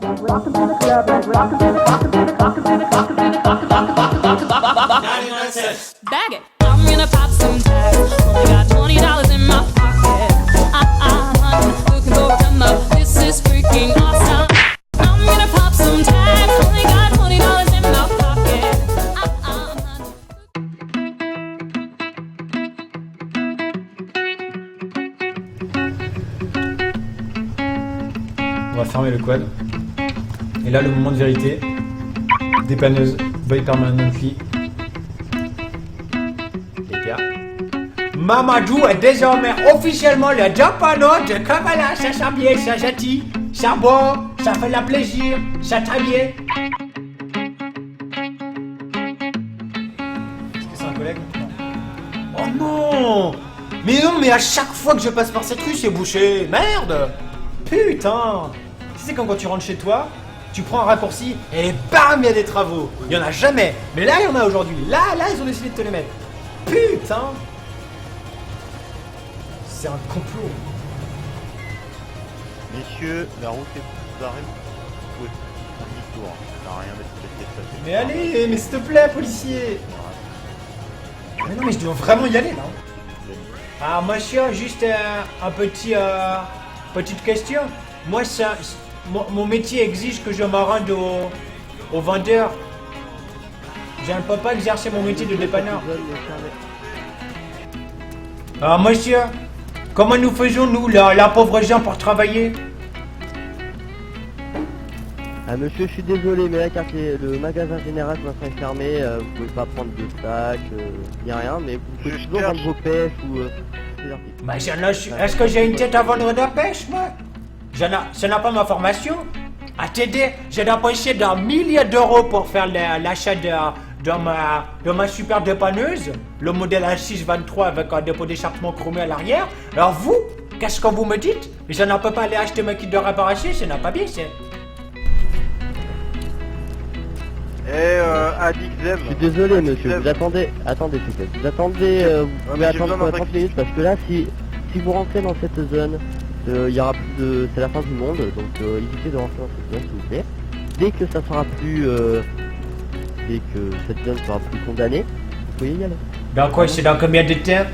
Bag it. I'm gonna pop some tags. Only got $20 in my pocket. Honey, looking for a come up. This is freaking awesome. I'm gonna pop some tags. Only got $20 in my pocket. On va fermer le quad. Et là, le moment de vérité. Dépanneuse by Permanently. Les gars. Mamadou est désormais officiellement le dépanneur de Kavala. Ça sent bien, ça gentil, ça bon, ça fait la plaisir, ça très bien. Est-ce que c'est un collègue? Oh non! Mais non, mais à chaque fois que je passe par cette rue, c'est bouché. Merde! Putain! Tu sais, quand tu rentres chez toi, tu prends un raccourci et bam, il y a des travaux. Il y en a jamais. Mais là, il y en a aujourd'hui. Là, ils ont décidé de te les mettre. Putain! C'est un complot. Messieurs, la route est barrée. Oui, demi-tour. Ça n'a rien d'être. Mais allez, mais s'il te plaît, policier. Mais non, mais je dois vraiment y aller là. Ah, monsieur, juste un petit petite question. Moi, mon métier exige que je me rende au vendeur. Je ne peux pas exercer mon métier de dépanneur. Ah, monsieur, comment nous faisons, nous, la pauvre gens, pour travailler? Ah monsieur, je suis désolé, mais là, car le magasin général est fermé, vous pouvez pas prendre de sac, ni rien, mais vous pouvez toujours vendre vos pêches ou des articles. Bah, est-ce que j'ai une tête à vendre de la pêche, moi? Ce n'est pas ma formation. À t'aider, j'ai dépensé des milliers d'euros pour faire l'achat de ma super dépanneuse, le modèle A623 avec un dépôt d'échappement chromé à l'arrière. Alors vous, qu'est-ce que vous me dites? Je ne peux pas aller acheter ma kit de réparation, ce n'est pas bien, c'est... Adixem. Je suis désolé monsieur, vous attendez, s'il vous plaît. Vous attendez, vous pouvez attendre pendant 30 minutes parce que là, si vous rentrez dans cette zone, il y aura plus de... c'est la fin du monde, donc évitez de rentrer dans cette zone s'il vous plaît. Dès que ça sera plus... dès que cette zone sera plus condamnée, vous pouvez y aller. Dans quoi? C'est dans combien de temps?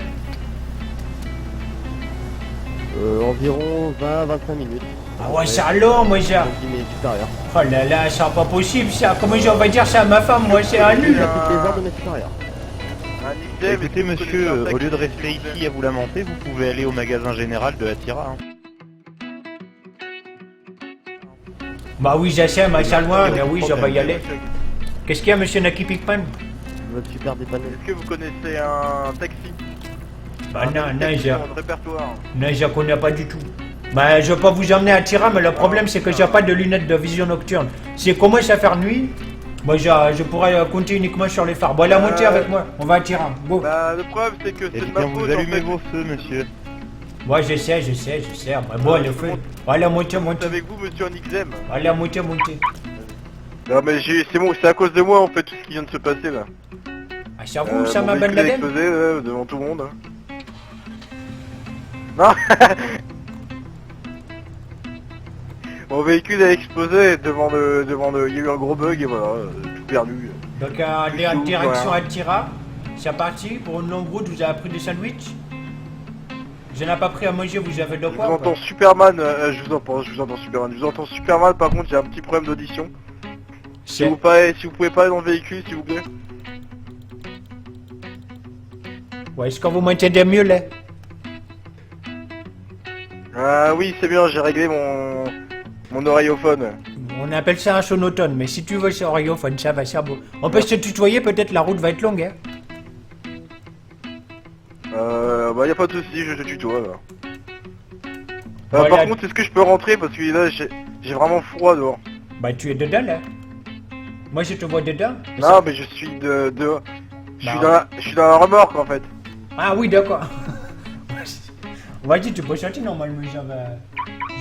Environ 20-25 minutes. Ah ouais, c'est long, moi, j'ai... Oh là là, c'est pas possible, ça. Comment je vais dire ça à ma femme, moi, c'est un nul. Toutes les heures de mes supérieurs. Écoutez monsieur, au lieu de rester ici à vous lamenter, vous pouvez aller au magasin général de Attira. Bah oui, j'essaie, mais c'est loin, mais oui, je vais y aller. Qu'est-ce qu'il y a, monsieur Naki Pikman? Votre super dépanneuse. Est-ce que vous connaissez un taxi? Bah non, répertoire. Non, je connais pas du tout. Bah, je peux vous emmener à Attira, mais le problème, c'est que j'ai pas de lunettes de vision nocturne. Si je commence à faire nuit, moi, je pourrais compter uniquement sur les phares. Bon, allez, montez avec moi, on va à Attira. Go. Bah, le problème, c'est que c'est de ma faute. Vous allumez vos feux, monsieur. Moi, je sais. Bah, bon, le feu. Allez, montez. Avec vous, monsieur Anixem. Allez, montez. Non, mais c'est bon, c'est à cause de moi, en fait, tout ce qui vient de se passer, là. Ah, c'est vous, ça m'a Ben Laden? explosé, devant tout le monde. Non. Mon véhicule a explosé devant le... Il y a eu un gros bug et voilà, tout perdu. Donc, direction Attira. C'est parti. Pour une longue route, vous avez pris des sandwichs? Je n'ai pas pris à manger, vous avez de quoi? Je vous entends Superman, je vous entends Superman. Je vous entends super mal, par contre, j'ai un petit problème d'audition. Si vous pouvez pas aller dans le véhicule, s'il vous plaît. Ouais, est-ce que vous m'entendez mieux, là? Ah oui, c'est bien, j'ai réglé mon oreillophone. On appelle ça un sonotone, mais si tu veux c'est oreillophone, ça va, c'est beau. On peut se tutoyer, peut-être la route va être longue, hein? Bah y a pas de soucis, je te tutoie, là. Voilà. Par contre, est-ce que je peux rentrer, parce que là, j'ai vraiment froid dehors. Bah tu es dedans, là. Moi je te vois dedans. Non, mais je suis dehors. Je suis dans la remorque, en fait. Ah oui, d'accord. Vas-y, tu peux sortir normalement,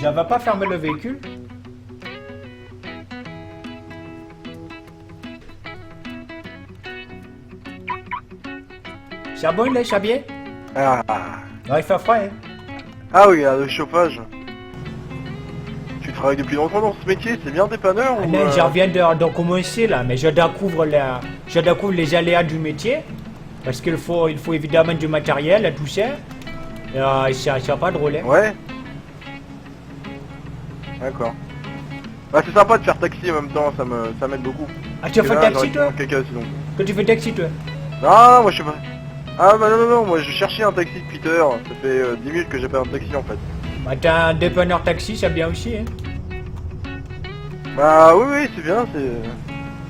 j'avais pas fermé le véhicule. C'est bon, là, c'est bien? Ah. Ouais, il fait froid, hein? Ah oui, le chauffage. Tu te travailles depuis longtemps dans ce métier, c'est bien dépanneur ou... Non, je viens de commencer là, mais je découvre les aléas du métier. Parce qu'il faut évidemment du matériel et tout ça. C'est pas drôle. Hein. Ouais. D'accord. Bah c'est sympa de faire taxi en même temps, ça m'aide beaucoup. Ah, tu fais taxi toi? Quelqu'un sinon. Que tu fais taxi toi? Non, moi je sais pas. Ah bah non, moi je cherchais un taxi depuis tout à l'heure. Ça fait 10 minutes que j'ai pas un taxi en fait. Bah t'as un dépanneur taxi, c'est bien aussi. Hein. Bah oui, c'est bien,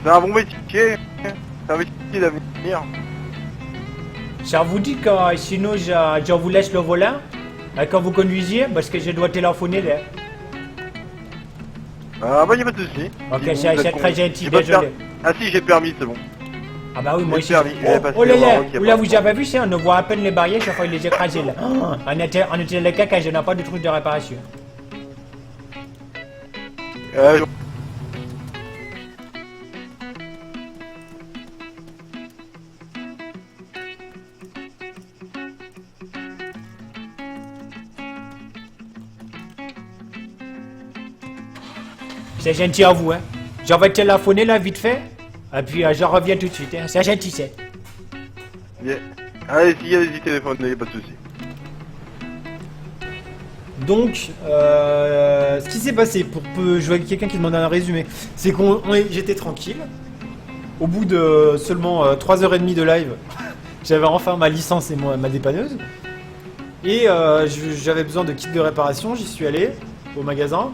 c'est un bon métier. C'est un métier d'avenir. Ça vous dit que sinon je vous laisse le volant quand vous conduisiez parce que je dois téléphoner là. Ah bah y'a pas de soucis. Ok, Si c'est vous êtes très con- gentil, j'ai pas de désolé. Ah si, j'ai le permis, c'est bon. Ah bah oui, moi aussi. J'ai le permis, il est passé Oh là au là, Maroc, il y a là pas vous avez vu ça, on voit à peine les barrières, j'ai failli les écraser là. On était les caca, je n'ai pas de truc de réparation. Euh, C'est gentil à vous, hein. Je vais téléphoner là vite fait, et puis je reviens tout de suite, hein. C'est gentil, c'est. Allez, s'il y a des téléphones, y'a pas de soucis. Donc, ce qui s'est passé, je vois quelqu'un qui demande un résumé, c'est j'étais tranquille. Au bout de seulement 3h30 de live, j'avais enfin ma licence et ma dépanneuse. Et j'avais besoin de kit de réparation, j'y suis allé au magasin.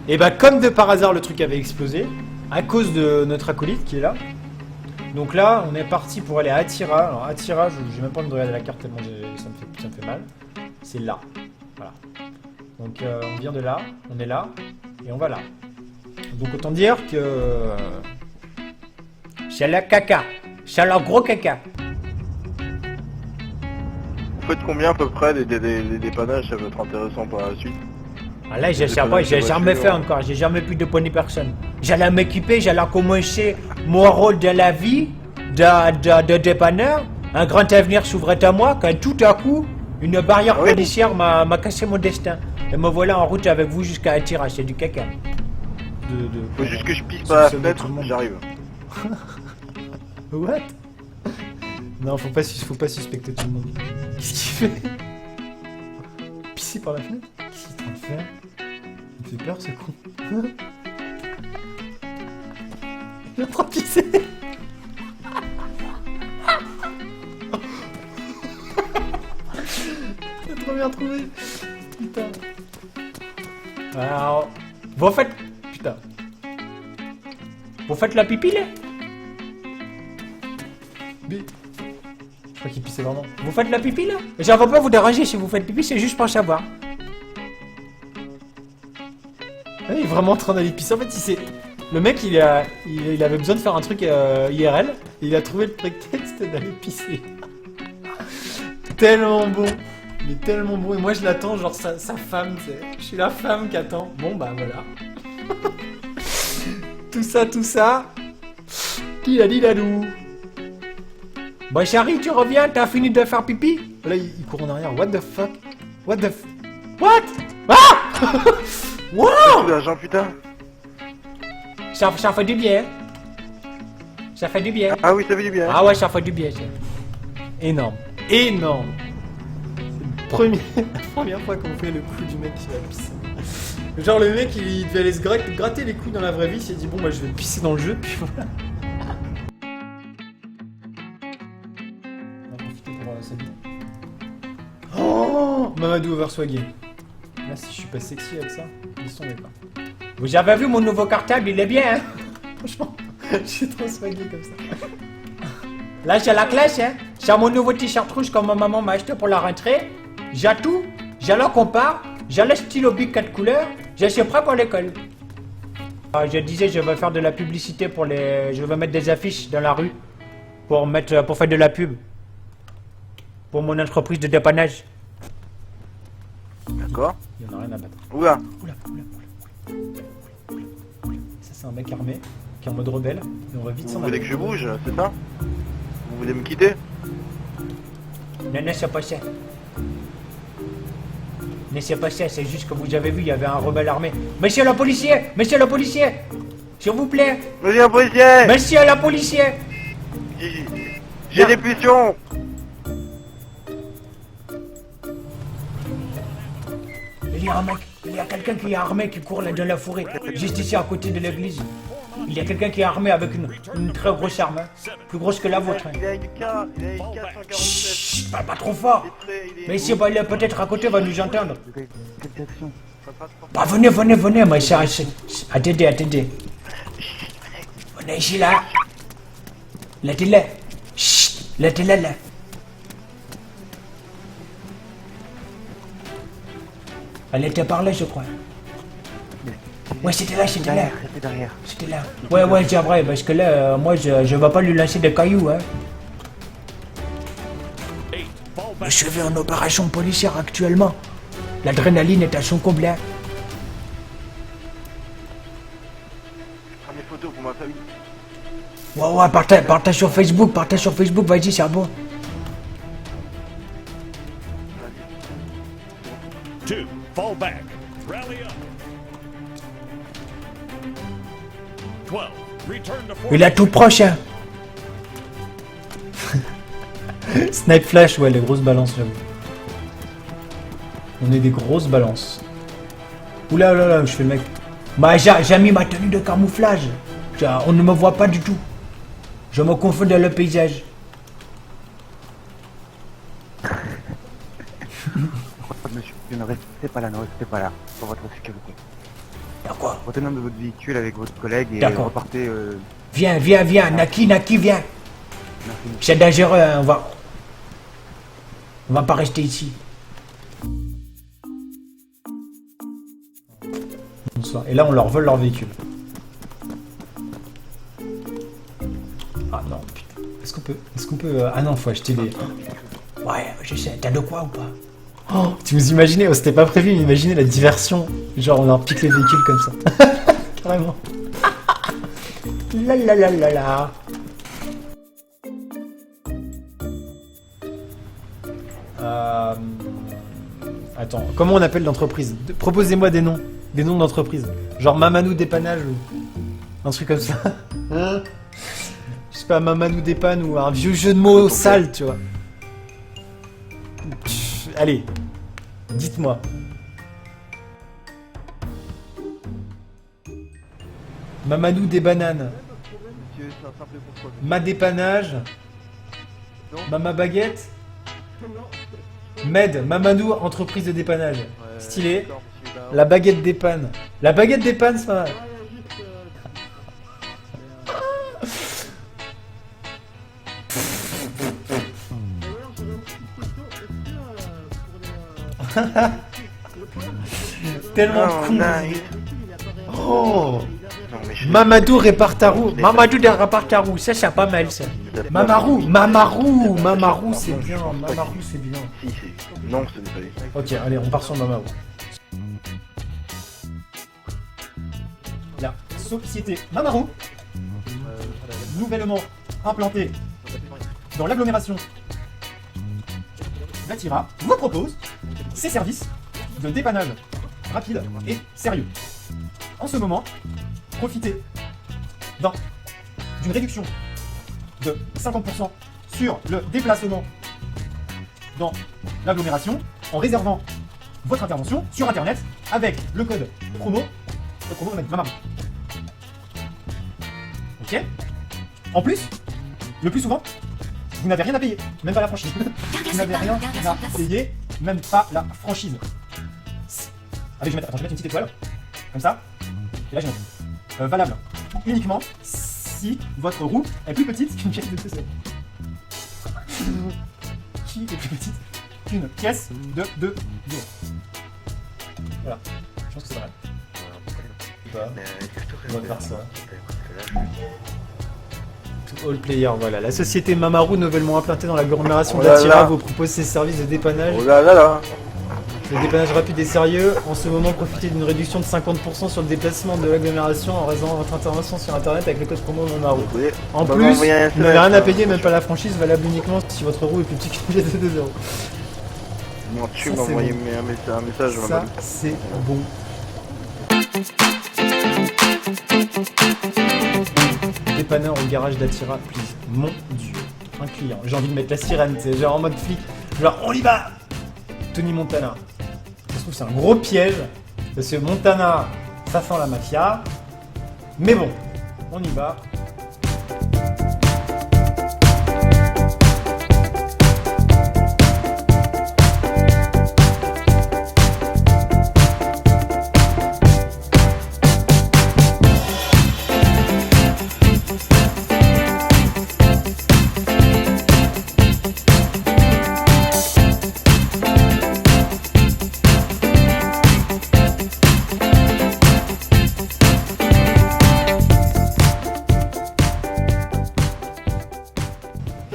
Et bah comme de par hasard, le truc avait explosé, à cause de notre acolyte qui est là. Donc là, on est parti pour aller à Attira. Alors Attira, j'ai même pas envie de regarder la carte tellement ça me fait mal. C'est là, voilà. Donc on vient de là, on est là, et on va là. Donc autant dire que... C'est le caca. C'est le gros caca. Vous faites combien à peu près des dépannages, ça va être intéressant par la suite. Ah là, je sais pas, j'ai jamais fait encore, j'ai jamais pu dépanner personne. J'allais m'équiper, j'allais commencer mon rôle de la vie de dépanneur. Un grand avenir s'ouvrait à moi quand tout à coup, une barrière policière m'a cassé mon destin. Et me voilà en route avec vous jusqu'à Attira, c'est du caca. Faut juste que je pisse par la fenêtre, j'arrive. What? Non, faut pas suspecter tout le monde. Qu'est-ce qu'il fait? Pisser par la fenêtre? Qu'est-ce qu'il est en train de faire? Il me fait peur ce con. Il est en train de pisser. T'as trop bien trouvé. Putain. Alors, vous faites... Putain. Vous faites la pipi là? Mais... Je crois qu'il pissait vraiment. Vous faites la pipi là? J'en veux pas vous déranger si vous faites pipi, c'est juste pour savoir. Ah, il est vraiment en train d'aller pisser. En fait, le mec, il avait besoin de faire un truc IRL. Et il a trouvé le prétexte d'aller pisser. Tellement bon. Il est tellement bon. Et moi, je l'attends, genre sa femme, tu sais. Je suis la femme qui attend. Bon, bah voilà. tout ça. Diladou. Bon, Charlie, tu reviens, t'as fini de faire pipi? Là, il court en arrière. What the fuck? What? Ah! Wow! Beaucoup d'argent, putain. Ça fait du bien. Ça fait du bien. Ah oui, ça fait du bien. Ah ouais, ça fait du bien. Ça. Énorme. C'est la première fois qu'on fait le coup du mec qui va pisser. Genre le mec il devait aller se gratter les couilles dans la vraie vie, il s'est dit bon bah je vais pisser dans le jeu, puis voilà. On va profiter pour s'habiller. Oh, Mamadou overswagué. Là si je suis pas sexy avec ça, laisse tomber pas. Vous avez vu mon nouveau cartable, il est bien, hein? Franchement, je suis trop swagué comme ça. Là, j'ai la classe, hein? J'ai mon nouveau t-shirt rouge que ma maman m'a acheté pour la rentrée. J'ai tout. J'ai le compas. J'ai le stylo bic 4 couleurs. Je suis prêt pour l'école. Je disais, je vais faire de la publicité pour les... Je vais mettre des affiches dans la rue pour faire de la pub. Pour mon entreprise de dépannage. D'accord. Il y en a rien à battre. Oula. Oula. Ça c'est un mec armé qui est en mode rebelle et on va vite Vous s'en voulez aller. que je bouge, c'est ça? Vous voulez me quitter? Non, c'est pas ça. Mais c'est pas ça, c'est juste que vous avez vu, il y avait un rebelle armé. Monsieur le policier! Monsieur le policier! S'il vous plaît! Monsieur le policier! Monsieur le policier! J'ai des pulsions! Il y a un mec, il y a quelqu'un qui est armé qui court là dans la forêt, juste ici à côté de l'église. Il y a quelqu'un qui est armé avec une très grosse arme, hein, plus grosse que la vôtre. Hein. Il a une K, il a une K 147. Chut, parle pas trop fort. Mais ici, bah, il est peut-être à côté, va nous entendre. Bah, venez, mais ça, attendez. Venez ici, là. La télé. Chut, la télé, là. Elle était par là, je crois. Ouais, c'était là. C'était derrière. C'était là. Ouais, c'est vrai, parce que là, moi, je vais pas lui lancer des cailloux, hein. Je suis en opération policière actuellement. L'adrénaline est à son comble. Hein. Prends des photos pour ma famille. Ouais, partage sur Facebook, vas-y, c'est bon. 2, fall back. Rally up. 12, return to Il est tout proche, hein. Snipe flash, ouais, les grosses balances, j'avoue. On est des grosses balances. Oula, là, je fais le mec. Bah, j'ai mis ma tenue de camouflage. On ne me voit pas du tout. Je me confonds dans le paysage. Monsieur, ne restez pas là, pour votre sécurité. D'accord. Retenez de votre véhicule avec votre collègue et D'accord. repartez... Viens, Naki, viens. Merci. C'est dangereux, hein, on va pas rester ici. Bonsoir. Et là, on leur vole leur véhicule. Ah non, putain. Est-ce qu'on peut... Ah non, faut acheter des... Ouais, je sais, t'as de quoi ou pas? Oh, tu vous imaginez, oh, c'était pas prévu, mais imaginez la diversion. Genre, on leur pique les véhicules comme ça. Carrément. La. Attends, comment on appelle l'entreprise? Proposez-moi des noms d'entreprise. Genre Mamanou Dépannage ou un truc comme ça. Je sais pas, Mamanou Dépanne ou un vieux jeu de mots sale, tu vois. Allez, dites-moi. Mamadou des bananes. Monsieur, c'est un simple contrôle. Ma dépannage. Non. Mama baguette. Med, Mamadou entreprise de dépannage. Stylé. D'accord, monsieur, bah, La baguette dépanne. La baguette dépanne, c'est pas mal. Tellement Non, con. nice. Oh. Non, mais je... Mamadou répare ta roue. Mamadou répare ta roue. Ça, c'est pas mal, ça. Mamarou, c'est bien. Mamarou, c'est bien. Si, c'est... Non, ce n'est pas lui. Ok, allez, on part sur Mamarou. La société Mamarou, nouvellement implantée dans l'agglomération d'Atira, vous propose ses services de dépannage rapide et sérieux. En ce moment, profitez d'une réduction de 50% sur le déplacement dans l'agglomération en réservant votre intervention sur internet avec le code promo. Le promo, on a dit Mamarou. Ok. En plus, le plus souvent, vous n'avez rien à payer, même pas la franchise. Vous n'avez rien à payer, même pas la franchise. Allez, je vais mettre une petite étoile, comme ça. Et là, je vais mettre valable uniquement si votre roue est plus petite qu'une pièce de 2 euros. Qui est plus petite qu'une pièce de 2 euros. Voilà, je pense que c'est pas mal. On va faire ça. All player, voilà. La société Mamarou, nouvellement implantée dans l'agglomération Oh là d'Atira, là. vous propose ses services de dépannage. Oh là là là. Le dépannage rapide et sérieux. En ce moment, profitez d'une réduction de 50% sur le déplacement de l'agglomération en réservant votre intervention sur internet avec le code promo Mamarou. Vous pouvez- En on va plus, m'envoyer un vous n'avez SMS, rien à hein. payer, même pas la franchise, valable uniquement si votre roue est plus petite qu'une pièce de 2 euros. Moi, tu Ça, m'as c'est envoyé bon. un message. Ça, c'est bon. Dépanneur au garage d'Attira, please. Mon dieu. Un client. J'ai envie de mettre la sirène, c'est genre en mode flic. Genre, on y va. Tony Montana. Ça se trouve, c'est un gros piège. Parce que Montana, ça sent la mafia. Mais bon, on y va.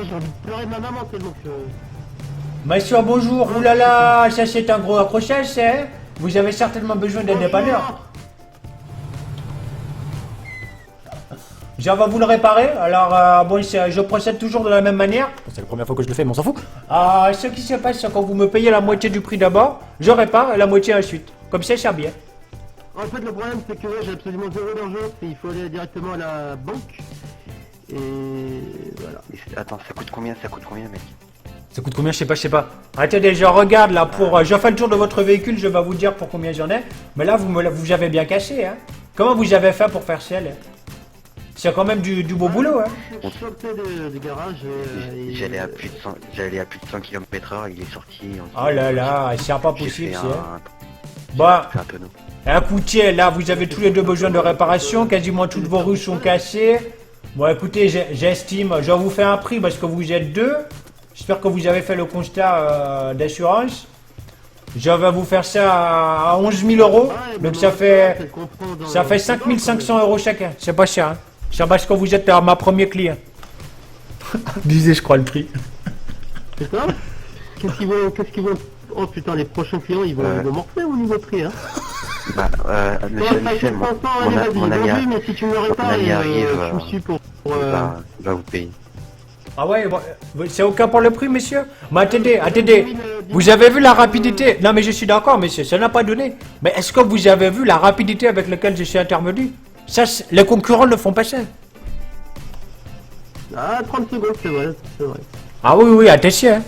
J'ai envie de pleurer de ma maman tellement que... Monsieur, bonjour. Oulala, ça c'est un gros accrochage, ça, hein. Vous avez certainement besoin d'un dépanneur. Je vais vous le réparer. Alors, bon, je procède toujours de la même manière. C'est la première fois que je le fais, mais on s'en fout. Ce qui se passe, c'est quand vous me payez la moitié du prix d'abord, je répare et la moitié ensuite. Comme ça, c'est bien. En fait, le problème, c'est que là, j'ai absolument zéro d'argent, il faut aller directement à la banque. Et voilà. Attends, ça coûte combien, mec? Ça coûte combien? Je sais pas. Attendez, je regarde là pour... je fais le tour de votre véhicule, je vais vous dire pour combien j'en ai. Mais là, vous avez bien caché, hein. Comment vous avez fait pour faire ça, là? C'est quand même du beau boulot, hein. Je suis sorti du garage et... J'allais à plus de 100 km/h, il est sorti. Oh là là, c'est pas J'ai possible, fait c'est... Bon, fait un tonneau. écoutez, là, vous avez tous les deux besoin de réparation, quasiment toutes vos roues sont cassées. Bon, écoutez, j'estime, je vous fais un prix parce que vous êtes deux. J'espère que vous avez fait le constat d'assurance. Je vais vous faire ça à 11 000 euros. Donc ça fait 5 500 euros chacun. C'est pas cher, hein. C'est parce que vous êtes ma premier client. Disais, je crois, le prix. C'est ça? Qu'est-ce qu'ils vont... Oh putain, les prochains clients, ils vont morfler au niveau prix, hein. Bah, monsieur Michel, mon ami mais si tu me l'aurais pas, arrive, je me suis pour... il va vous payer. Ah ouais, bon, c'est aucun pour le prix, monsieur? Mais attendez, vous avez vu la rapidité? Non mais je suis d'accord, monsieur, ça n'a pas donné. Mais est-ce que vous avez vu la rapidité avec laquelle je suis intervenu? Ça, les concurrents ne font pas ça. Ah, 30 secondes, c'est vrai. Ah oui, attention, hein.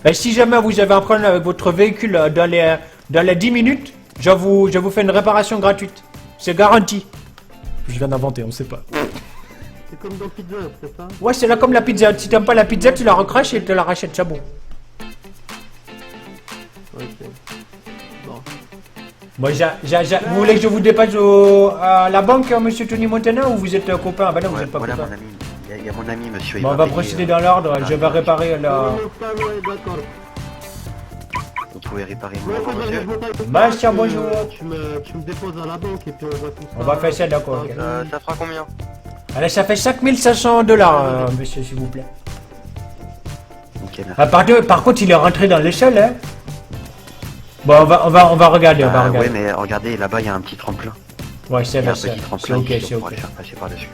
Et si jamais vous avez un problème avec votre véhicule dans les 10 minutes, je vous fais une réparation gratuite. C'est garanti. Je viens d'inventer, on sait pas. C'est comme dans Pizza, c'est ça? Ouais, c'est là comme la pizza. Si t'aimes pas la pizza, tu la recraches et tu la rachètes, c'est bon. Ok. Bon. Bon, vous voulez que je vous dépasse à la banque, monsieur Tony Montana, ou vous êtes copain? Bah non, vous êtes pas Voilà copain. mon ami, il y a mon ami, monsieur. Bon, on va procéder dans l'ordre, je vais réparer la... D'accord. Vous pouvez réparer Ouais, mon monsieur. Bastien, bonjour. Tu me déposes à la banque et puis on va tout ça. On va faire ça, d'accord, ok. Ça fera combien? Allez, ça fait 5 500 $, monsieur, s'il vous plaît. Nickel. Ah, par contre, il est rentré dans l'échelle, hein. Bon, on va regarder, on va regarder. Ouais, mais regardez, là-bas, il y a un petit tremplin. Ouais, c'est Il y a un vrai, c'est petit c'est tremplin ok, ici, c'est on ok. pourrait faire passer par-dessus.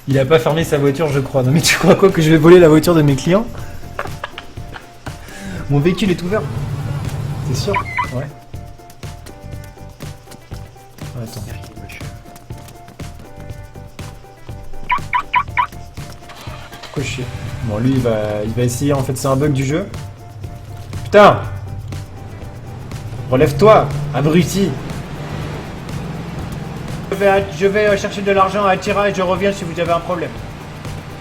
Il a pas fermé sa voiture, je crois. Non mais tu crois quoi, que je vais voler la voiture de mes clients? Mon véhicule est ouvert. C'est sûr? Ouais. Attends. Merci, monsieur. Pourquoi chier? Bon, lui, il va essayer. En fait, c'est un bug du jeu. Putain! Relève-toi, abruti! Je vais chercher de l'argent à Tira et je reviens si vous avez un problème.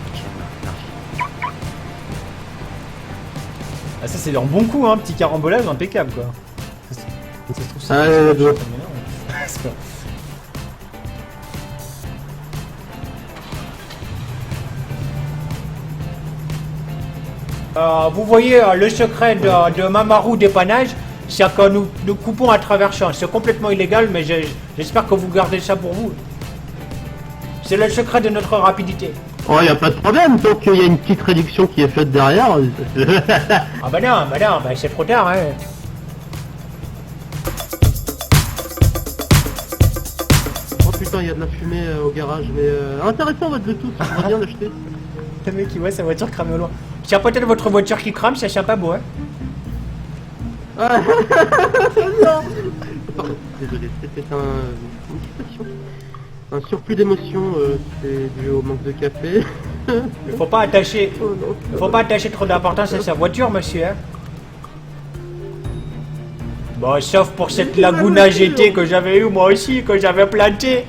Ok, merci. Ah, ça, c'est un bon coup, hein. Petit carambolage impeccable, quoi. Ça se trouve, Ah, c'est ouais. c'est pas- Vous voyez, le secret de Mamaru dépannage, c'est que nous coupons à travers champs. C'est complètement illégal, mais j'espère que vous gardez ça pour vous. C'est le secret de notre rapidité. Oh, y a pas de problème, tant qu'il y a une petite réduction qui est faite derrière. Ah bah non, c'est trop tard, hein. Oh putain, il y a de la fumée au garage, mais intéressant votre Bluetooth, j'aimerais bien l'acheter. Le mec il voit sa voiture cramer au loin. Tiens, peut-être votre voiture qui crame, c'est sympa beau, hein. Ah, non. Pardon, désolé, c'était une situation. Un surplus d'émotion, c'est dû au manque de café. Il faut pas attacher. Oh non. Il faut pas attacher trop d'importance à sa voiture, monsieur, hein. Bon, sauf pour cette Laguna GT que j'avais eu moi aussi, que j'avais planté.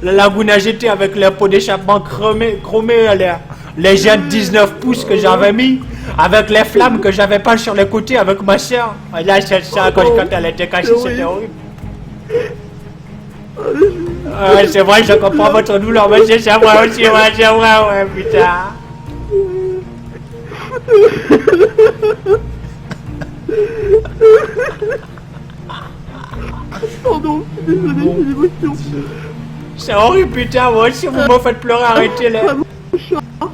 La Laguna GT avec les pots d'échappement chromés, les jantes 19 pouces que j'avais mis, avec les flammes que j'avais pas sur les côtés avec ma soeur. Et là, c'est ça, quand elle était cachée, c'était horrible. C'est vrai, je comprends votre douleur, monsieur, c'est vrai aussi, ouais, c'est vrai, ouais, putain. Pardon, désolé, j'ai l'émotion. C'est horrible, putain, moi aussi, vous me faites pleurer, arrêtez-les.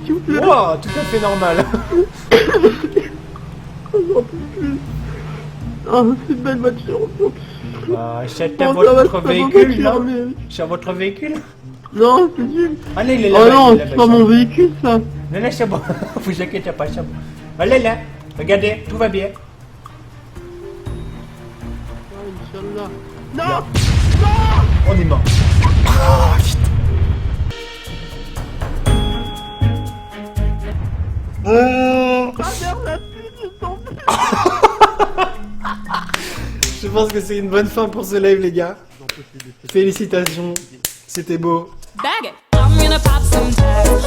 S'il vous plaît. Wow, tout à fait normal. J'en peux plus. Ah, c'est une belle voiture. C'était Oh, votre véhicule, voiture, non? mais... C'est votre véhicule? Non, c'est nul. Allez, il est Oh là-bas, non, il est là-bas, c'est pas mon véhicule, ça. Non, non, c'est bon. Vous inquiétez pas, c'est bon. Allez, là. Regardez, tout va bien. Ah, Inch'Allah. Non. On est mort. Ah, putain. Ah merde, la suite, je sens plus. Je pense que c'est une bonne fin pour ce live, les gars. Félicitations. C'était beau. Bag it. I'm gonna pop some tags.